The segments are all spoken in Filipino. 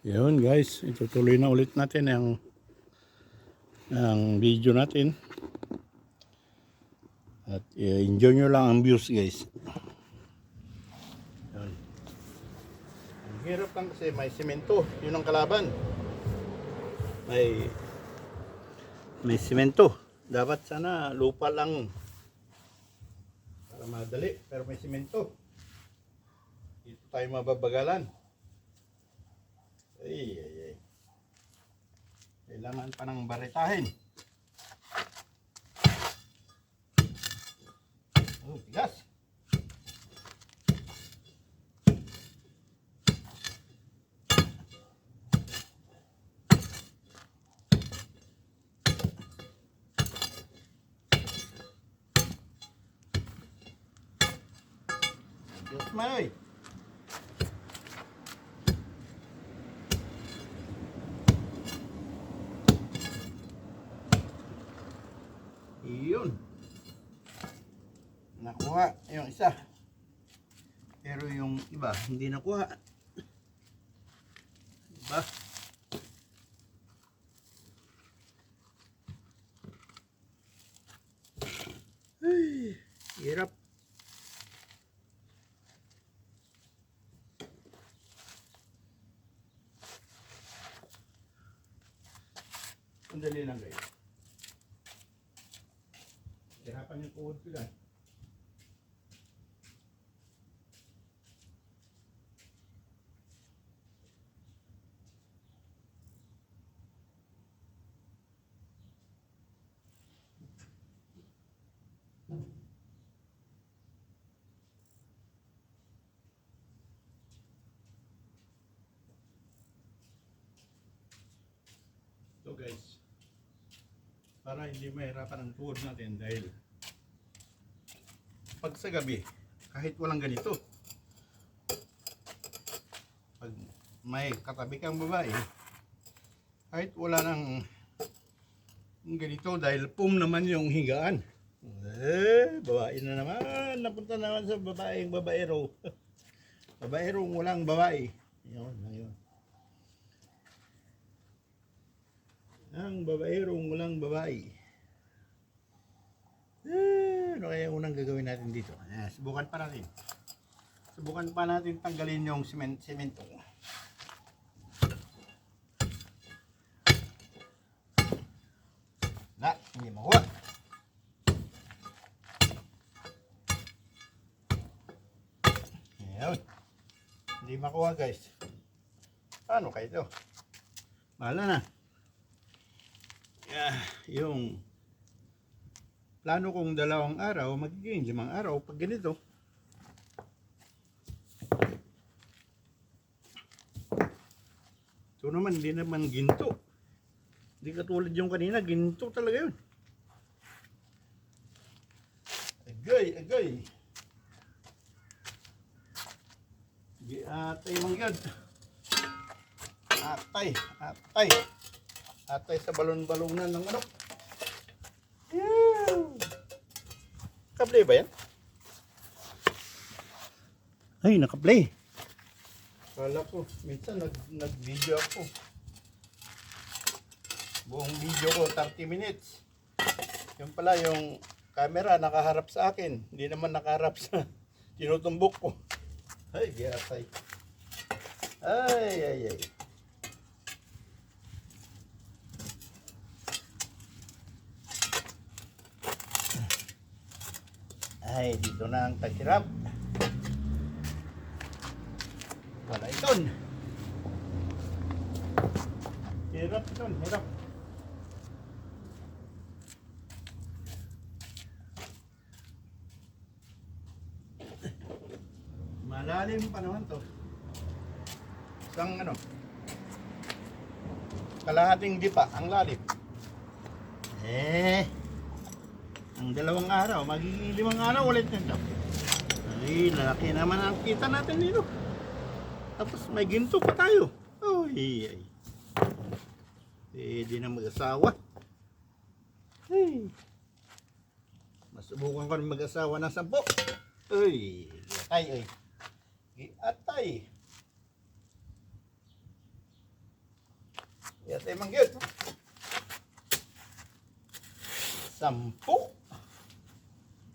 Yun guys, itutuloy na ulit natin ang video natin. At enjoy nyo lang ang views guys. Yun. Ang hirap lang kasi may semento. Yun ang kalaban. May semento. Dapat sana lupa lang para madali. Pero may semento. Dito tayo mababagalan. Ay. Kailangan pa ng baritahin. Oh, tigas. Diyos may. Iyon. Nakuha yung isa. Pero yung iba hindi nakuha. Diba? Ay, hirap. Sandali lang guys. Hirapan yung tuhod ko lang. So guys, para hindi mahirapan ang tuhod natin dahil pag sa gabi, kahit walang ganito, pag may katabi kang babae, kahit wala nang ganito dahil pum naman yung higaan. Babae na naman, napunta naman sa babaeng babaero. Babaerong walang babae. Yun lang yun. Ang babaerong walang babae. Ano kaya unang gagawin natin dito? Subukan pa natin. Subukan pa natin tanggalin yung semento. Hindi makuha. Ayan. Hindi makuha guys. Paano kayo ito? Mahala na. Yung plano kong 2 araw, magiging 5 araw pag ganito. Ito naman, hindi naman ginto. Hindi katulad yung kanina, ginto talaga yun. Agay. Di atay manggad. Atay sa balon-balonan ng ano. Nakaplay ba yan? Ay, nakaplay. Kala ko, minsan nag-video ako. Buong video ko, 30 minutes. Yung pala, yung camera nakaharap sa akin. Hindi naman nakaharap sa tinutumbok ko. Ay, gatay. Ay. Ay, dito na ang taghirap. Wala iton. Hirap. Malalim pa naman to. Isang kalahating dipa ang lalim. Ang 2 araw, magiging 5 araw ulit nito. Ay, lalaki naman ang kita natin dito. Tapos may ginto pa tayo. Ay. Pwede na mag-asawa. Ay. Masubukan ko na mag-asawa ng 10. Ay, atay. Kaya tayo mangyod. 10.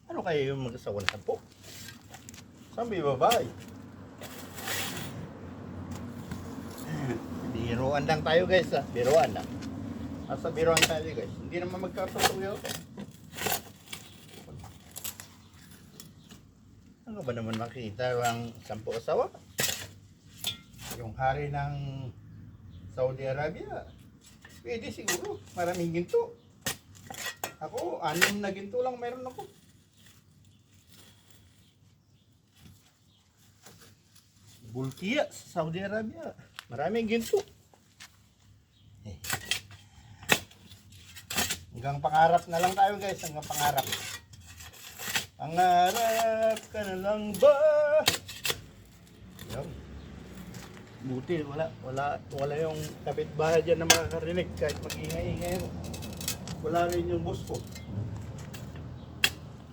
Ano kayo yung mag-asawa ng 10? Sabi babae. Biruan lang tayo guys ha. Biruan lang. Nasa biruan tayo guys. Hindi naman magkatutuyo. Ano ba naman makita ang 10 asawa? Yung hari ng Saudi Arabia. Pwede siguro. Maraming ginto. Ako, 6 na ginto lang meron ako. Bulkiya sa Saudi Arabia. Maraming ginto. Hanggang pangarap na lang tayo guys. Hanggang pangarap. Pangarap ka na lang ba? Yan. Buti, wala yung kapitbahay dyan na makakarinig kahit mag-ingay-ingay mo. Wala rin yung boss ko.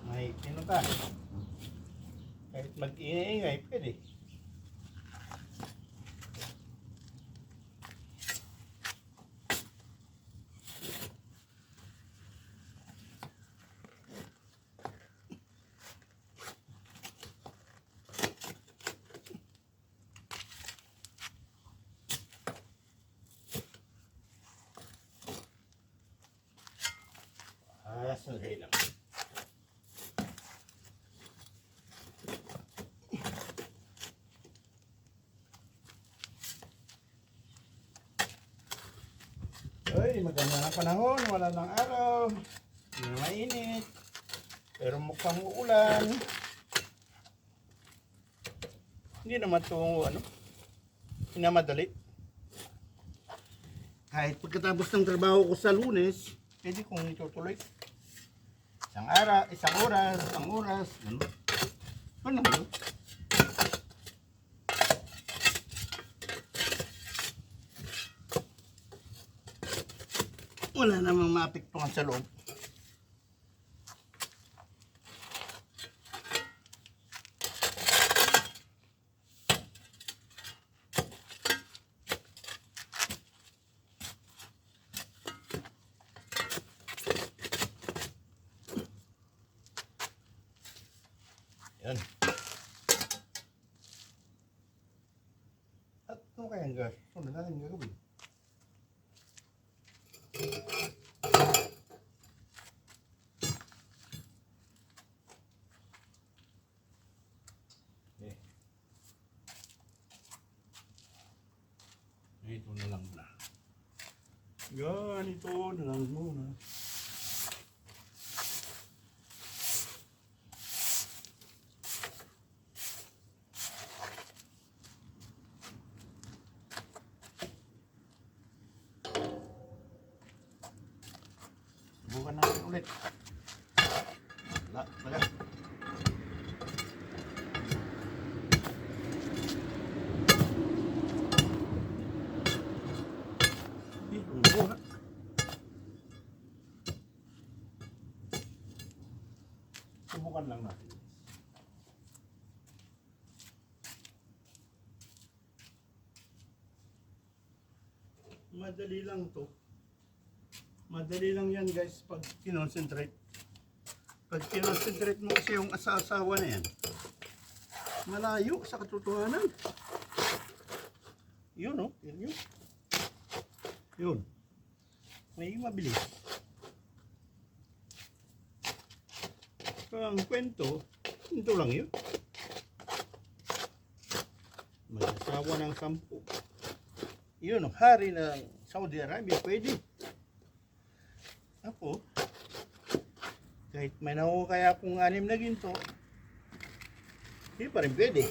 May pinuta. Kahit mag-ingay-ingay, pwede. Sandali lang. Uy, maganda na panahon. Wala ng araw. Hindi na mainit. Pero mukhang uulan. Hindi naman ito, inamadali. Kahit pagkatapos ng trabaho ko sa Lunes, pwede kong itutuloy. Isang oras, gano'n. Ano lang yun? Wala namang maapektuhan sa loob. Yan. At ano kaya ang gas? Ano natin gagawin? Ito na lang muna. Ganito na lang muna. Subukan natin ulit. Wala. Subukan lang natin. Madali lang to. Madali lang yan guys pag kinonsentrate. Pag kinonsentrate mo kasi yung asawa na yan, malayo sa katotohanan. Yun o, yun. Yun. May mabilis. Ang kwento, ito lang yun. Mag-asawa ng 10. Yun, hari ng Saudi Arabia, pwede. Ako, kahit may kaya akong 6 na ginto, hindi pa rin pwede.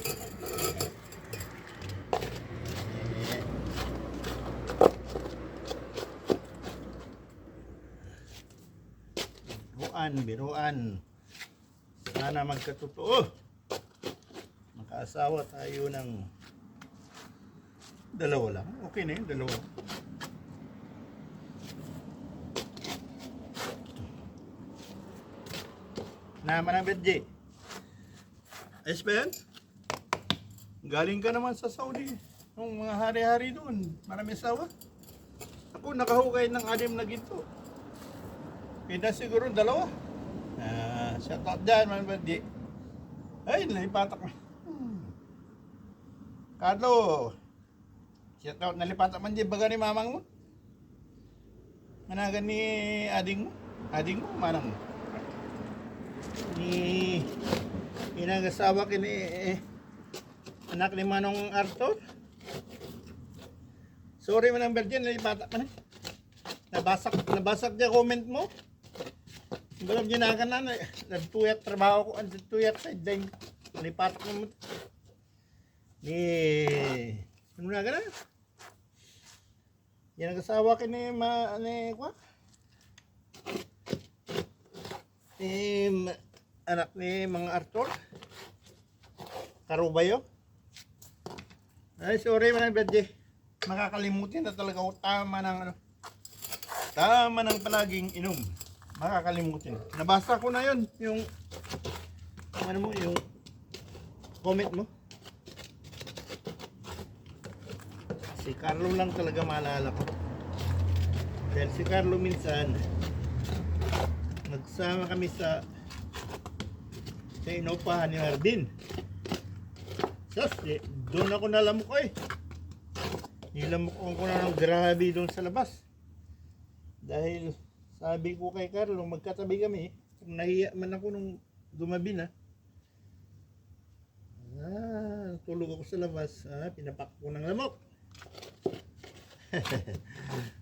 Biruan. Sana magkatotoo. Makaasawa tayo ng 2 lang. Okay na yun, 2. Naman ang bedje. Ayos ba yan? Galing ka naman sa Saudi. Yung mga hari-hari doon. Marami asawa. Ako, nakahukay ng 6 na ginto. Pina siguro 2. Shout out dyan, man ba di? Ay, nalipatak na. Carlo, shout out, nalipatak man di baga ni mamang mo. Managan ni ading mo. Ading mo, manang mo. Ni inagasawa kini anak ni Manong Arthur. Sorry man ang virgin, nalipatak man. Nabasak niya comment mo. Balang ginagan na, nagtuyat trabaho ko, nagtuyat sideline. Nalipatak mo. Ni, ano na gana? Yan ang kasawa ka ni, kwa? Anak ni mga Arthur. Karubayo. Ay, sorry man ang birthday. Makakalimutin na talaga ako. Tama ng palaging inom. Makakalimutin. Nabasa ko na yun. Yung comment mo. Si Carlo lang talaga maalala ko. Dahil si Carlo minsan nagsama kami sa inupahan ni Marvin. Sus, doon ako nalamok nilamok ko na ng grabe doon sa labas. Dahil sabi ko kay Carlo, magkatabi kami. Nahiya man ako nung gumabi na. Tulog ako sa labas. Pinapak ko ng lamok.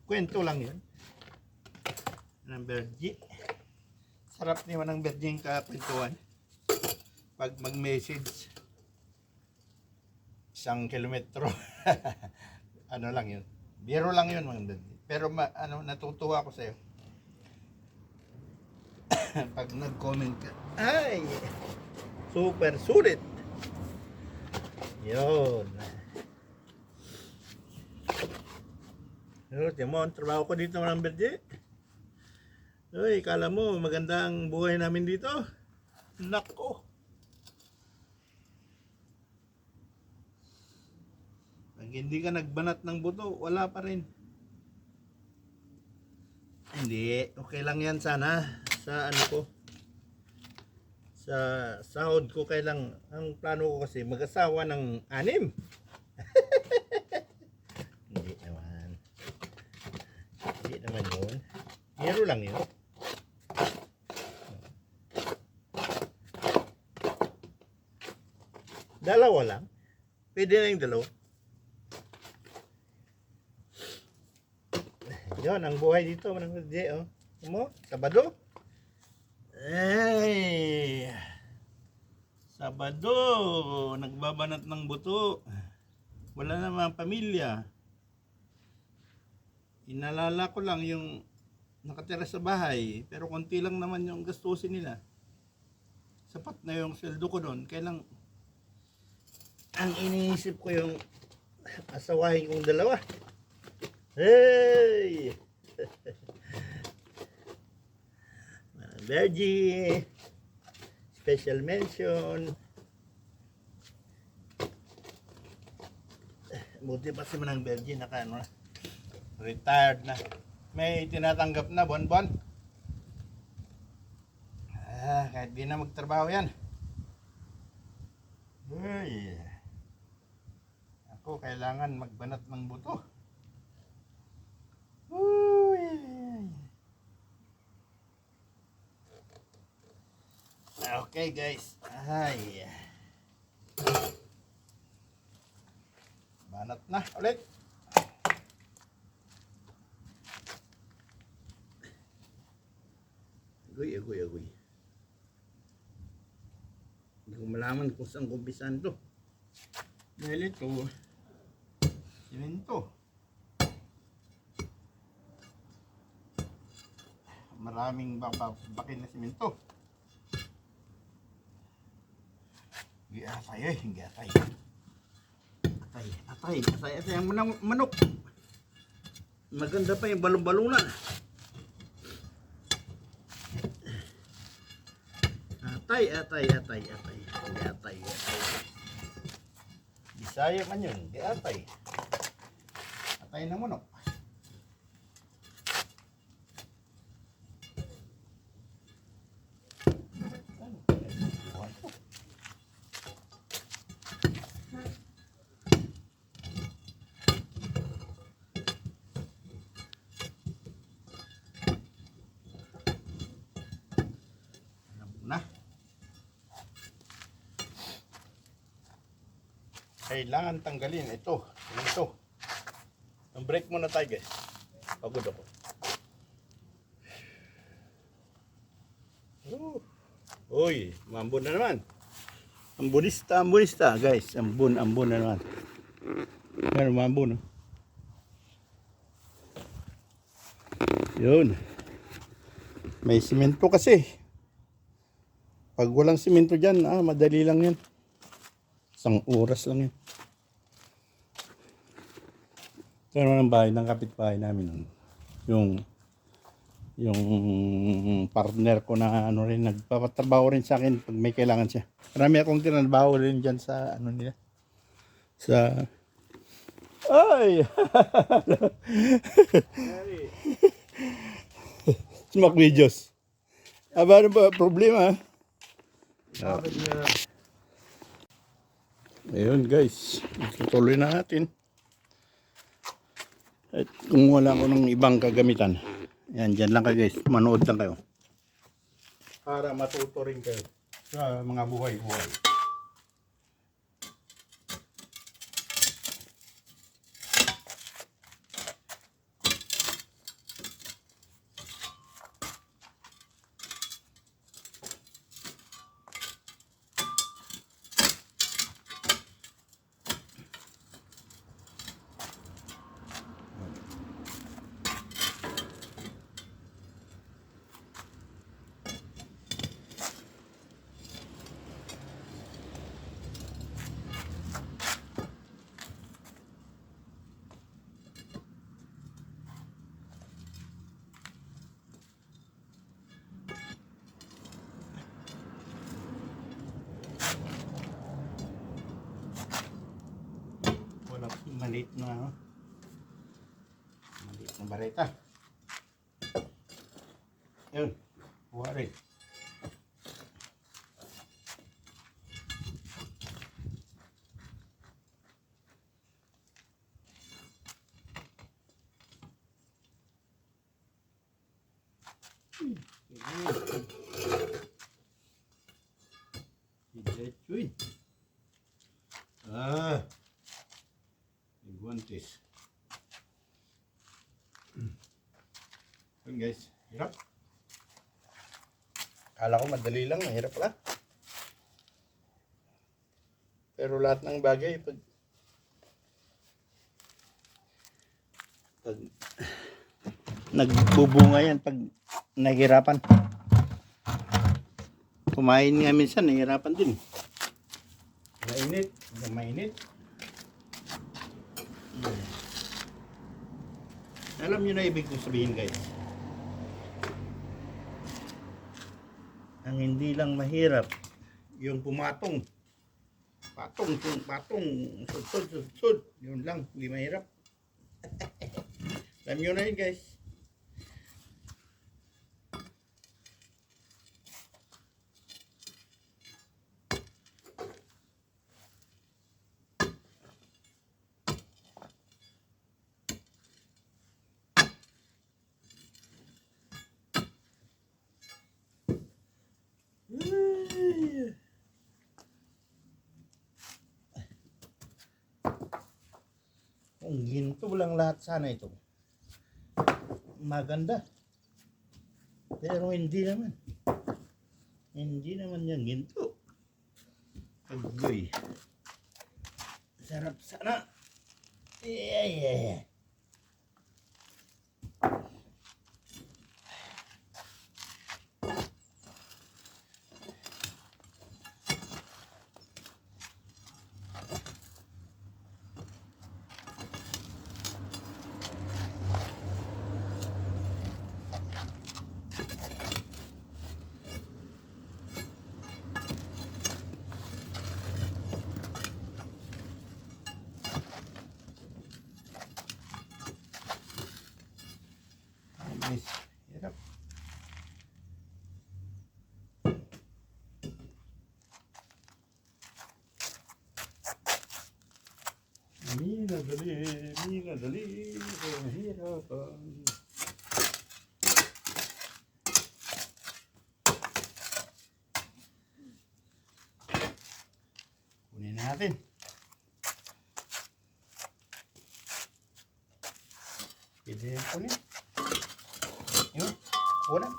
Kwento lang yun. Number G. Sarap naman ng birthday yung kapintuan. Pag mag-message 1 kilometro. Ano lang yun. Biro lang yun mga birthday. Pero natutuwa ako sa'yo. Pag nag-comment ka. Ay! Super sulit! Yun. Tiyan mo, ang trabaho ko dito ng birthday. Uy, kala mo maganda ang buhay namin dito? Nako! Pag hindi ka nagbanat ng buto, wala pa rin. Hindi, okay lang yan sana. Sa ano ko, sa sahod ko kailang, ang plano ko kasi mag-asawa ng 6. Hindi naman yun. Hero lang yun. Dalawa lang. Pwede na yung dalawa. Yun, ang buhay dito. Sabado. Ay, Sabado, nagbabanat ng buto. Wala naman pamilya. Inalala ko lang yung nakatira sa bahay, pero konti lang naman yung gastusin nila. Sapat na yung sweldo ko doon. Kailang ang iniisip ko yung asawahin kong 2. Hey! Virgie, special mention. Buti pa si Manang Virgie retired na. May tinatanggap na buwan-buwan. Kahit di na magtrabaho yan. Uy. Ako kailangan magbanat ng buto. Uy. Okay guys. Ay. Banat na ulit. Agoy. Hindi ko malaman kung saan kumpisan to. Dahil ito, simento. Maraming bakil na simento. Atay ang manok. Maganda pa yung balong-balunan. Atay. Bisaya man yun, atay. Atay ng manok. kailangan tanggalin ito. Ito. Ang break muna tayo guys. Pagod ako. Uy, mambun na naman. Ambunista guys. Ambun na naman. Yan, mambun. Yun. May simento kasi. Pag walang simento dyan, madali lang yan. Isang oras lang yan. Ito naman ang bahay ng kapitbahay namin. Yung partner ko na ano rin, nagpapatrabaho rin sa akin pag may kailangan siya. Marami akong tinrabaho rin dyan sa ano nila. Sa... Ay! Smoke videos. Ano ba problema? Ayun guys, tutuloy na natin. At kung wala ko ng ibang kagamitan, yan, dyan lang kayo guys, manood lang kayo. Para matuto rin kayo sa mga buhay-buhay. Maliit na bareta. Yun, kuha rin. Diretsuin. Guantes. Yun guys, hirap. Kala ko madali lang, mahirap pala. Pero lahat ng bagay pag nagbubunga yan pag nahihirapan. Kumain nga minsan, nahihirapan din. Mainit. Alam nyo na ibig kong sabihin guys. Ang hindi lang mahirap, yung pumatong. Patong, sud. Yun lang, hindi mahirap. Alam nyo na yun guys. Kung ginto lang lahat sana ito, maganda. Pero hindi naman. Hindi naman yan ginto. Agoy. Sarap sana. Yeah. Guys, hirap. Minadali, kahirapan. Kunin natin. Pwede yung kunin. Yun, kunin.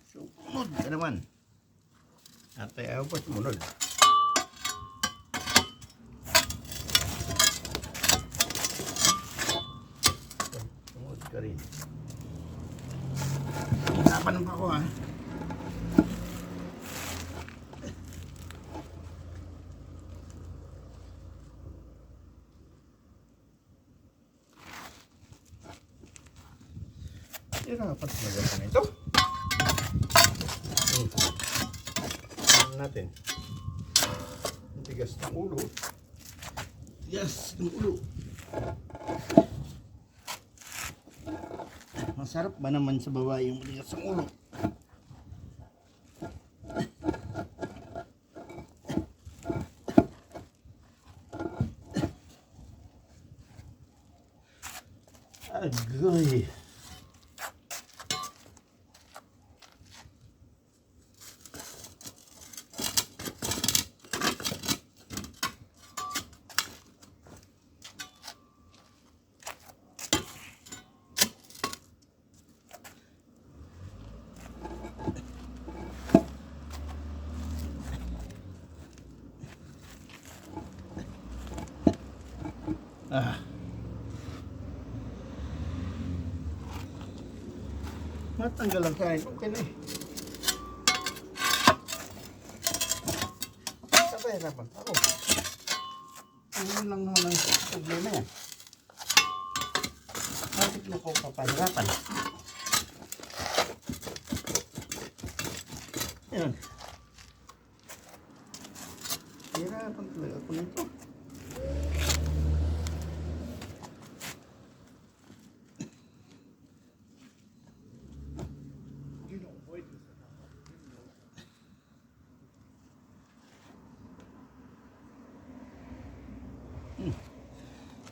Sumunod ka naman. Atay ayaw pa sumunod. Sumunod ka rin. Hinapan pa ako ha. Dapat magawa na ito. Tingnan natin. Tigas ng ulo. Tigas ng ulo. Masarap ba naman sa babae yung tigas ng ulo? Agoy. Matanggal ang kain. Okay na eh. Kapahirapan ako. Ano lang naman ang problema yan. Bakit na ako kapahirapan? Yan. Hirapan talaga ako nito.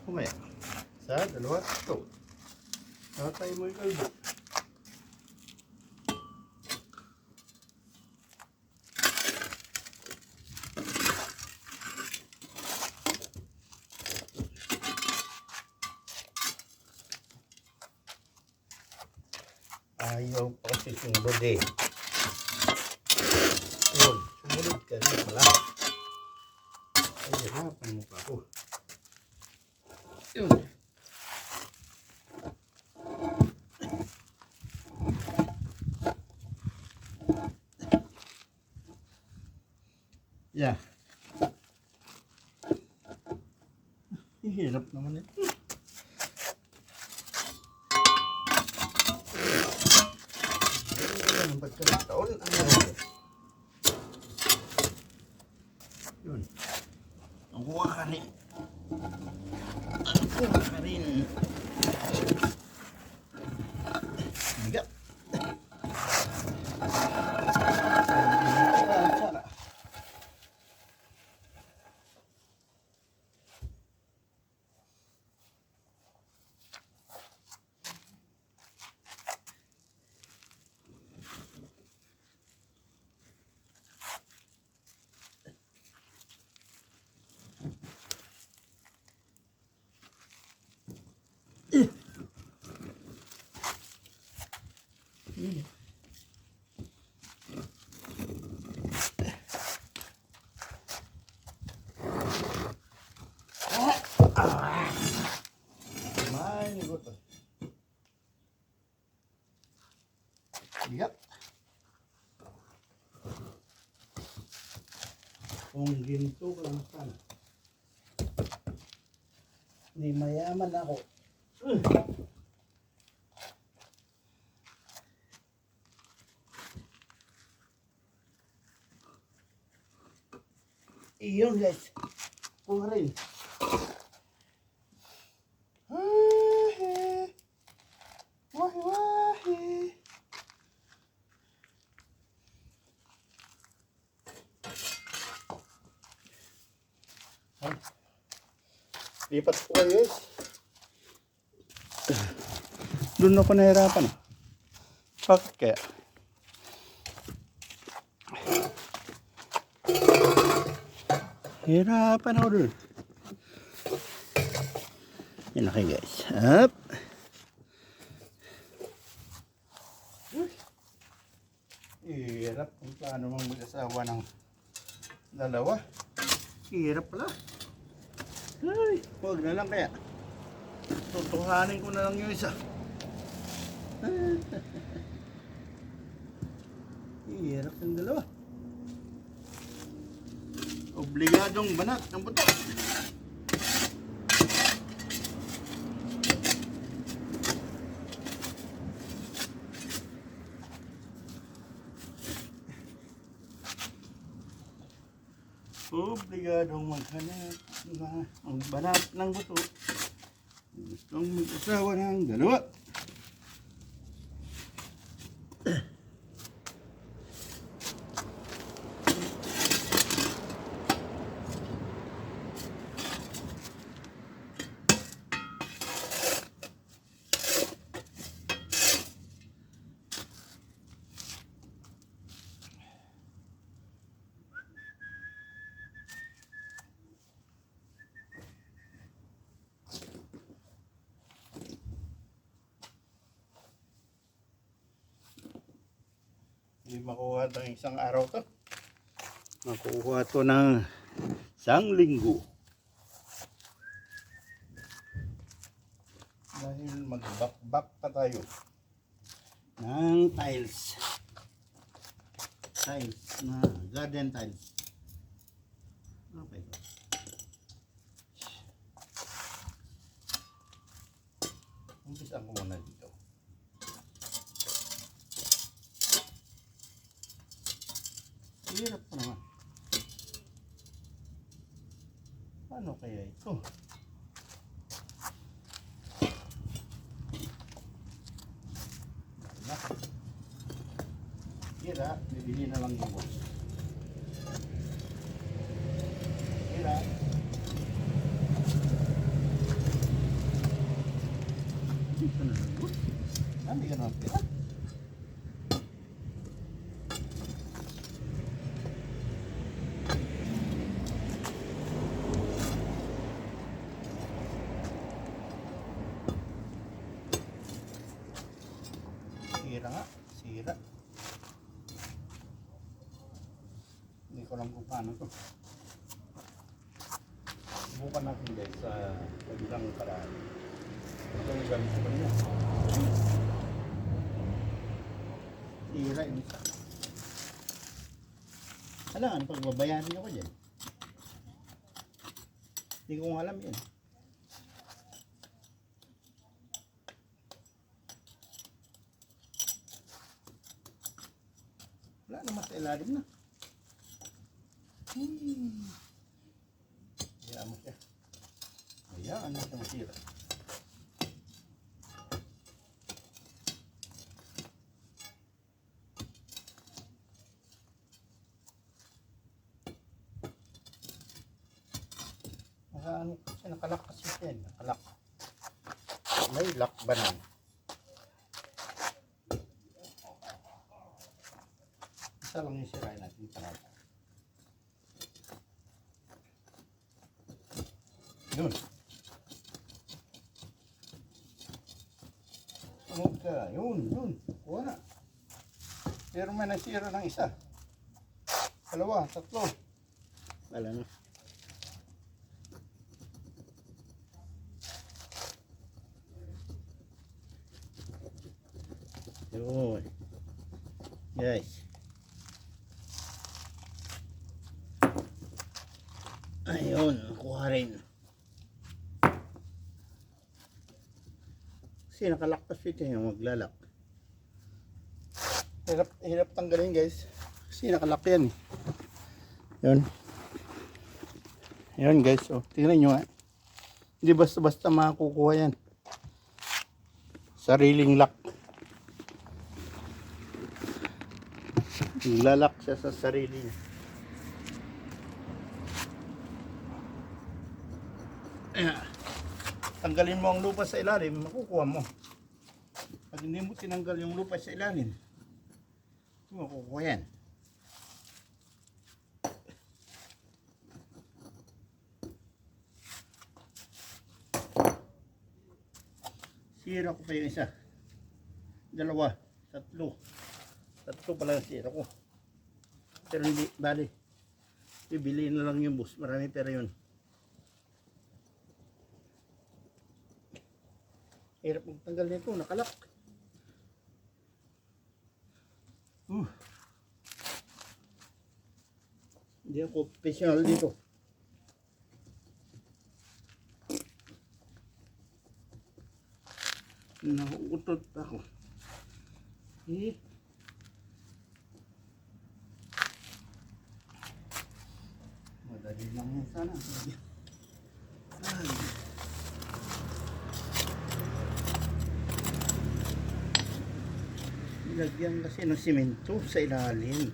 Kumaya. Sa dalawa, ito. Tatay mo yung kalbo. Ayaw pa kasi sumunod eh. Yun, sumunod ka rin pala. Ay, hirapan mo pa ako. Yun. Yeah. Hirap naman ito. Ang pagkakataon, yun. Ang kuha ka rin. Ang kuha ka rin. Bigat. Bigat. Kung ginto ka lang sana. Hindi mayaman ako. Iyon guys. Kuha rin. Wahi wahi. Lipat po kayo guys. Doon ako nahirapan. Bakit kaya? Hirapan ako dun. Yan okay guys. Up. Hirap kung paano mang mag-asawa ng dalawa. Hirap pala. Ay, huwag na lang kaya. Tutuhanin ko na lang yung isa. Hirap ng dalawa. Obligadong banat ng buto. Obligadong magbanat ng buto. Gustong mag-asawa ng dalawa. Hindi makuha ito ng isang araw to. Makuha ito ng isang linggo. Dahil magbakbak pa tayo ng tiles. Tiles na garden tiles. Okay. Umpisan ko muna dito. Hirap pa naman. Paano kaya ito? Hirap, bibili na lang yung boss. Hirap. Dito na lang boss. Hindi ka naman pira. Sira nga, sira. Hindi ko alam kung paano to. Subukan natin guys sa kabilang paraan. Ito yung gamit ko niya. Sira yung isa. Alam, pagbabayanin ako dyan. Hindi ko alam yan. Wala naman sa ilalim na. Hayaan mo siya. Hayaan mo siya masira. Ano kasi nakalak kasi siya. Nakalak. May lock ba na? Isa lang yung sirain natin talaga. Yun. Sunog ka. Yun. Kuha na. Pero may nasira ng isa. Dalawa, tatlo. Wala na. Yun. Guys. Ayun, nakuha rin. Kasi nakalakpas ito yung maglalak. Hirap tanggalin guys. Kasi nakalak yan eh. Yun. Yun guys. Oh, tingnan nyo ha. Hindi basta-basta makakukuha yan. Sariling lock. Lalak siya sa sarili niya. Ayan. Tanggalin mo ang lupa sa ilalim, makukuha mo. Pag hindi mo tinanggal yung lupa sa ilalim, makukuha yan. Sira ko pa yung isa. Dalawa. Tatlo. Tatlo pala ang sira ko. Pero hindi, bali. Bibiliin na lang yung bus. Marami pera yun. Hirap magtanggal nito. Nakalak. Hindi ako professional dito. Nauutot ako. Madali lang yan sana. Ay. Nilagyan kasi ng simento sa ilalim.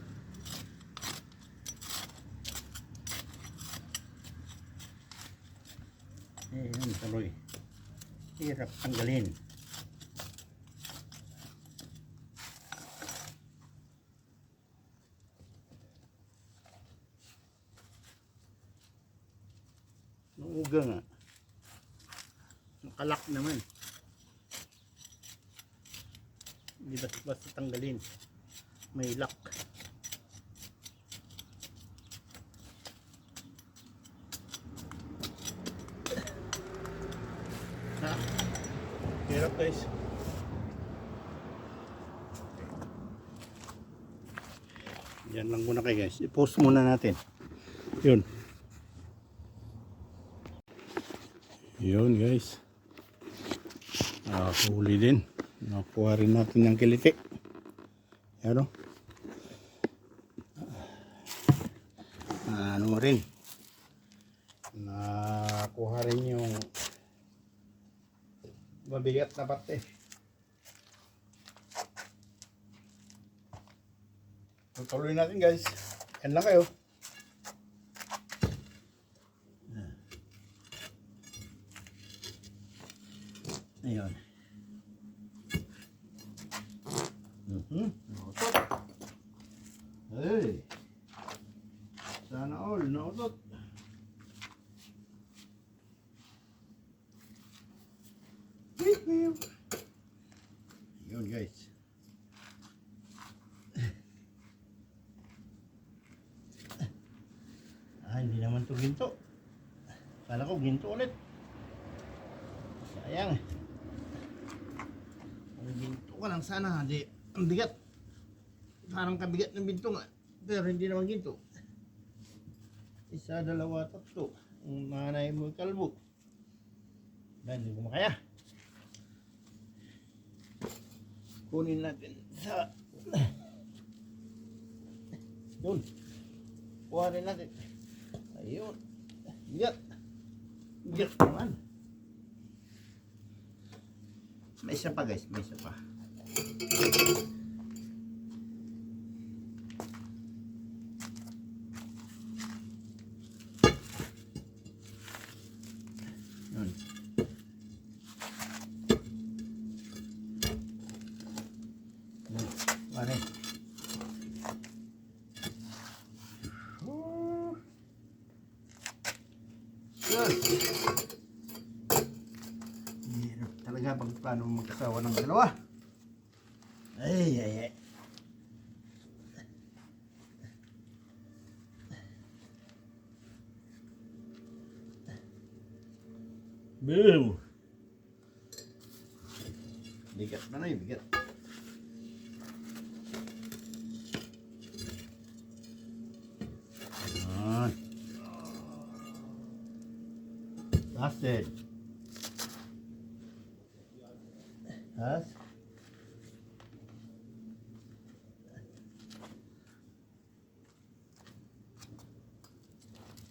Ayan, tuloy. Hirap tanggalin. Nauga nga. Nakalak naman. Hindi basta tanggalin. May lock. Ha? Hirap guys. Yan lang muna kayo guys. I-post muna natin. Yun. Yun guys. Huli din. Nakuha rin natin yung kiliti. Yan o. Ano rin. Nakuha rin yung mabigat na parte. Tutuloy natin guys. Yan lang kayo. Ayun. Nautot. Hey. Sana all nautot. Ayun guys. Hindi naman to ginto. Kala ko ginto ulit. Sayang. Ang ginto ka lang sana. Di, ang bigat. Parang kabigat ng binto nga. Pero hindi naman ginto. Isa, dalawa, tatlo. Ang nanay mo kalbo. Hindi ko makaya. Kunin natin sa yun. Kuha rin natin. Ayun. Bigat. Bigat naman. May isa pa guys. May isa pa. Yun. Pare. Hirap talaga pag plano magkasawa ng dalawa. Ay. Boom! Bigat na yun, bigat. That's it. Has.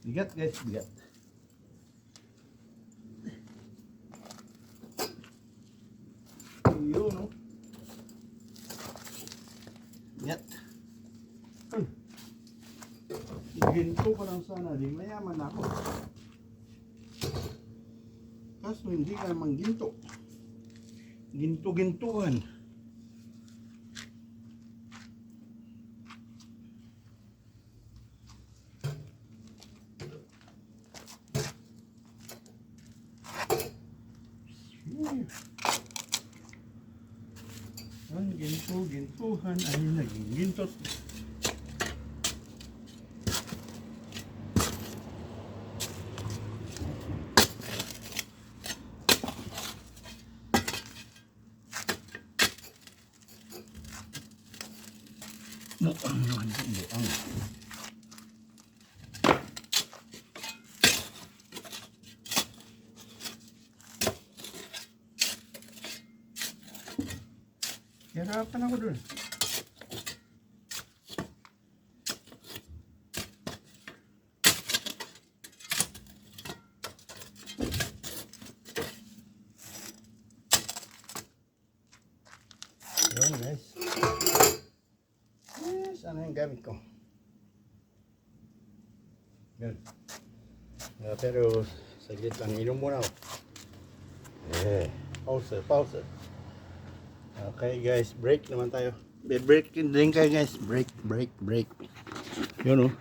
Bigat guys, bigat. Yun, no? Bigat. Ginto ko lang sana, di mayaman ako. Kaso hindi ka naman ginto. Ginto-gintuan. gintuhan ay naging gintot. Buang. Hirapan ako dun. Yun guys. Yes, ano yung gamit ko? Yun. Pero saglit lang, inom muna ako. Pause. Okay guys, break naman tayo. Break din kayo guys. Break. Yun oh.